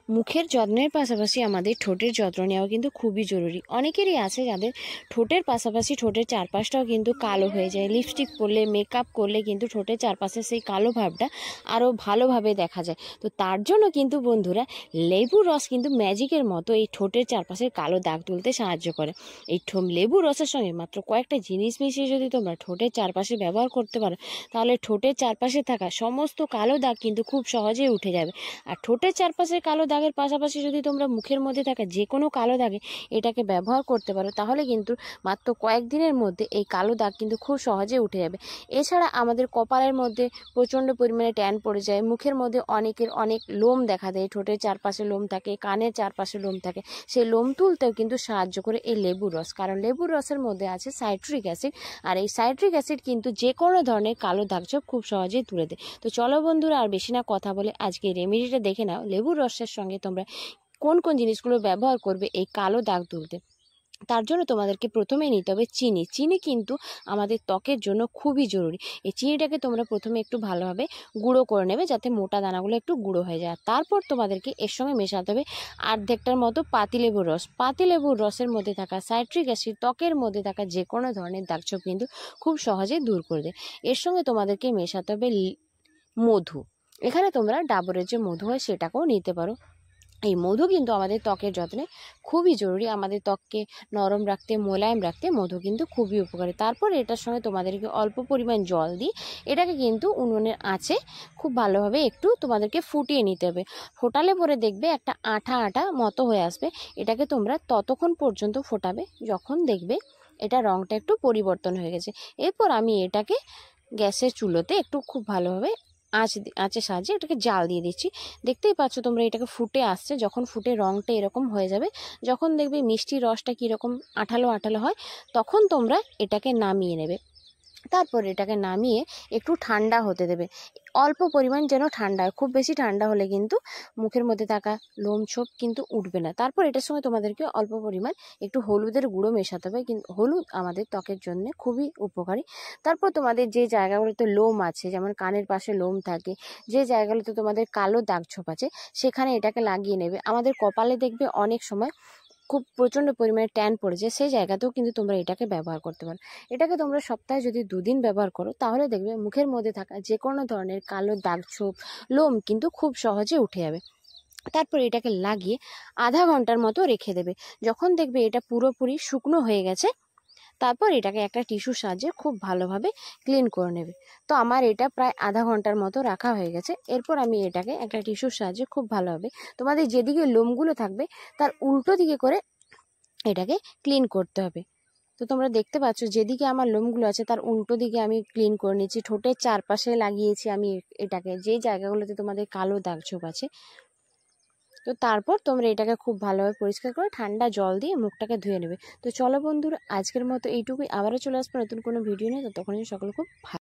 মুখের যত্নের পাশাপাশি আমাদের ঠোঁটের যত্ন নেওয়া কিন্তু খুবই জরুরি। অনেকেরই আছে যাদের ঠোঁটের পাশাপাশি ঠোঁটের চারপাশটাও কিন্তু কালো হয়ে যায়। লিপস্টিক পরলে, মেকআপ করলে কিন্তু ঠোঁটের চারপাশে সেই কালো ভাবটা আরও ভালোভাবে দেখা যায়। তো তার জন্য কিন্তু বন্ধুরা লেবুর রস কিন্তু ম্যাজিকের মতো এই ঠোঁটের চারপাশের কালো দাগ তুলতে সাহায্য করে। এই লেবুর রসের সঙ্গে মাত্র কয়েকটা জিনিস মিশিয়ে যদি তোমরা ঠোঁটের চারপাশে ব্যবহার করতে পারো, তাহলে ঠোঁটের চারপাশে থাকা সমস্ত কালো দাগ কিন্তু খুব সহজেই উঠে যাবে। আর ঠোঁটের চারপাশের কালো দাগের পাশাপাশি যদি তোমরা মুখের মধ্যে থাকা যে কোনো কালো দাগে এটাকে ব্যবহার করতে পারো, তাহলে কিন্তু মাত্র কয়েকদিনের মধ্যে এই কালো দাগ কিন্তু খুব সহজে উঠে যাবে। এছাড়া আমাদের কপালের মধ্যে প্রচণ্ড পরিমাণে ট্যান পড়ে যায়, মুখের মধ্যে অনেকের অনেক লোম দেখা দেয়, ঠোঁটের চারপাশে লোম থাকে, কানের চারপাশে লোম থাকে, সেই লোম তুলতেও কিন্তু সাহায্য করে এই লেবুর রস। কারণ লেবুর রসের মধ্যে আছে সাইট্রিক অ্যাসিড, আর এই সাইট্রিক অ্যাসিড কিন্তু যে কোনো ধরনের কালো দাগছোপ খুব সহজেই তুলে দেয়। তো চলো বন্ধুরা আর বেশি না কথা বলে আজকে রেমেডিটা দেখে নাও। লেবুর রসের সঙ্গে তোমরা কোন কোন জিনিসগুলো ব্যবহার করবে এই কালো দাগ তুলতে। তার জন্য তোমাদেরকে প্রথমেই নিতে হবে চিনি। চিনি কিন্তু আমাদের ত্বকের জন্য খুবই জরুরি। এই চিনিটাকে তোমরা প্রথমে একটু ভালোভাবে গুঁড়ো করে নেবে, যাতে মোটা দানাগুলো একটু গুঁড়ো হয়ে যায়। তারপর তোমাদেরকে এর সঙ্গে মেশাতে হবে অর্ধেকটার মতো পাতিলেবুর রস। পাতিলেবুর রসের মধ্যে থাকা সাইট্রিক অ্যাসিড ত্বকের মধ্যে থাকা যে কোনো ধরনের দাগছোপ কিন্তু খুব সহজেই দূর করে দেয়। এর সঙ্গে তোমাদেরকে মেশাতে হবে মধু। এখানে তোমরা ডাবরের যে মধু হয় সেটাকেও নিতে পারো। এই মধু কিন্তু আমাদের ত্বকের যত্নে খুবই জরুরি। আমাদের ত্বককে নরম রাখতে, মোলায়েম রাখতে মধু কিন্তু খুবই উপকারী। তারপর এটার সঙ্গে তোমাদেরকে অল্প পরিমাণ জল দিয়ে এটাকে কিন্তু উনুনের আঁচে খুব ভালোভাবে একটু তোমাদেরকে ফুটিয়ে নিতে হবে। ফোটালে পরে দেখবে একটা আঠা আঠা মতো হয়ে আসবে। এটাকে তোমরা ততক্ষণ পর্যন্ত ফোটাবে যখন দেখবে এটা রঙটা একটু পরিবর্তন হয়ে গেছে। এরপর আমি এটাকে গ্যাসের চুলোতে একটু খুব ভালোভাবে আঁচের সাহায্যে এটাকে জাল দিয়ে দিচ্ছি। দেখতেই পাচ্ছ তোমরা এটাকে ফুটে আসছে। যখন ফুটে রঙটা এরকম হয়ে যাবে, যখন দেখবে মিষ্টি রসটা কীরকম আঠালো আঠালো হয়, তখন তোমরা এটাকে নামিয়ে নেবে। তারপর এটাকে নামিয়ে একটু ঠান্ডা হতে দেবে। অল্প পরিমাণ যেন ঠান্ডা হয়, খুব বেশি ঠান্ডা হলে কিন্তু মুখের মধ্যে থাকা লোমছোপ কিন্তু উঠবে না। তারপর এটার সঙ্গে তোমাদেরকে অল্প পরিমাণ একটু হলুদের গুঁড়ো মেশাতে হবে, কিন্তু হলুদ আমাদের ত্বকের জন্য খুবই উপকারী। তারপর তোমাদের যে জায়গাগুলোতে লোম আছে, যেমন কানের পাশে লোম থাকে, যে জায়গাগুলোতে তোমাদের কালো দাগছোপ আছে, সেখানে এটাকে লাগিয়ে নেবে। আমাদের কপালে দেখবে অনেক সময় খুব প্রচণ্ড পরিমাণে ট্যান পড়ে যায়, সেই জায়গাতেও কিন্তু তোমরা এটাকে ব্যবহার করতে পারো। এটাকে তোমরা সপ্তাহে যদি 2 দিন ব্যবহার করো, তাহলে দেখবে মুখের মধ্যে থাকা যে কোনো ধরনের কালো দাগছোপ, লোম কিন্তু খুব সহজে উঠে যাবে। তারপর এটাকে লাগিয়ে আধা ঘন্টার মতো রেখে দেবে। যখন দেখবে এটা পুরোপুরি শুকনো হয়ে গেছে, তারপর এটাকে একটা টিস্যুর সাহায্যে খুব ভালোভাবে ক্লিন করে নেবে। তো আমার এটা প্রায় আধা ঘন্টার মতো রাখা হয়ে গেছে। এরপর আমি এটাকে একটা টিস্যুর সাহায্যে খুব ভালোভাবে তোমাদের যেদিকে লোমগুলো থাকবে তার উল্টো দিকে করে এটাকে ক্লিন করতে হবে। তো তোমরা দেখতে পাচ্ছ যেদিকে আমার লোমগুলো আছে তার উল্টো দিকে আমি ক্লিন করে নিচ্ছি। ঠোঁটের চারপাশে লাগিয়েছি আমি এটাকে, যে জায়গাগুলোতে তোমাদের কালো দাগছোপ আছে। তো তারপর তোমরা এটাকে খুব ভালোভাবে পরিষ্কার করে ঠান্ডা জল দিয়ে মুখটাকে ধুয়ে নেবে। তো চলো বন্ধুরা আজকের মতো এইটুকুই। আবারও চলে আসবো নতুন কোনো ভিডিও নিয়ে। ততক্ষণ সকলে খুব ভালো